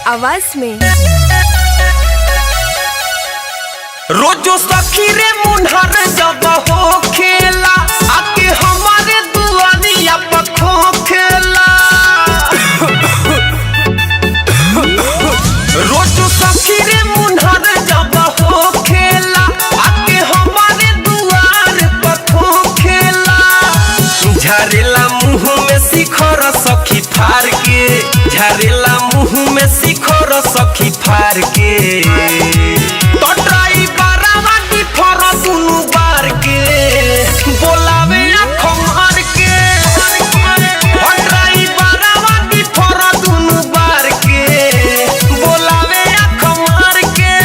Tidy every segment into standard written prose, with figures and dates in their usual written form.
आवाज में। रोजो सखी रे मुन्हर जब हो खेला आके हमारे दुआरिया पर खो खेला। रोजो सखी रे मुन्हर जब हो खेला आके हमारे दुआर पर खो खेला। झरेला मुँह में शिखर सखी फार के, झरेला मुँह में शिखर सखी फार के। बोलावे आँखों मार के, हटराई बारावा की फोरा दुनु बार के। बोलावे आँखों मार के।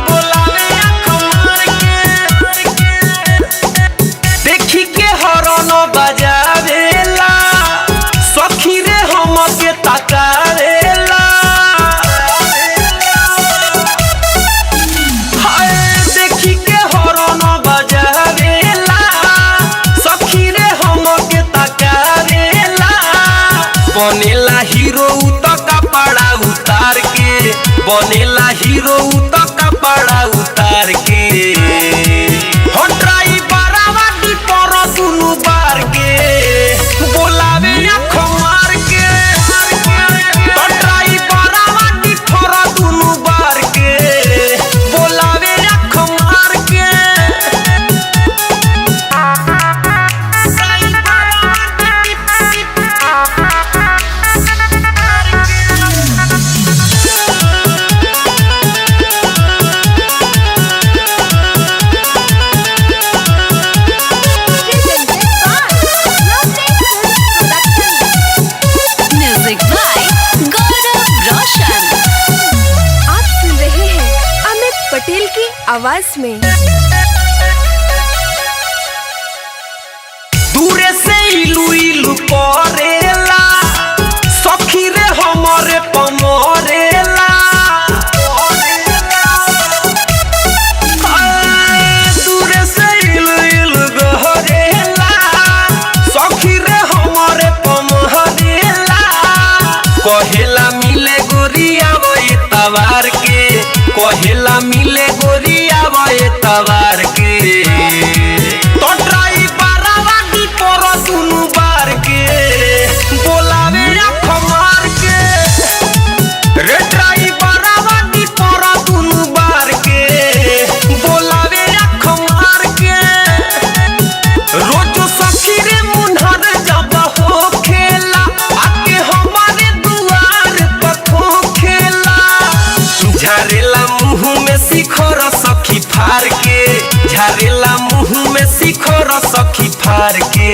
बोलावे आँखों मार के। देखी के हरन बजावेला सखी रे हमके तकावेला। हाय देखी के हरन बजावेला सखी रे हमके तकावेला। बनेला हीरो त कपड़ा उतार के, बनेला हीरो त कपड़ा उतार के। हटराई बारावा की पर दुनु बार के। बोलावे आँखों मार के, हटराई बारावा की पर दुनु बार के। बोलावे आँखों मार के। म्यूजिक बाय गौरव रोशन। आप सुन रहे हैं अमित पटेल की आवाज में। दूरे से इलू इलू करेला सखी रे हमरे पमरेला। दूरे से इलू इलू गहरेला सखी रे हमरे पमरेला। कहेला मिले गोरिया वही तवार के, कहेला मिले गोरिया वही तवार के। बोलावे आँखों मार के, रेटराई बारावा की पर दुनु बार के। बोलावे आँखों मार के। रोजो सखी रे मुन्हर जब हो खेला आके हमारे दुआर पर खो खेला। झरेला मुँह में शिखर सखी फार के, झरेला मुँह में शिखर सखी फार के।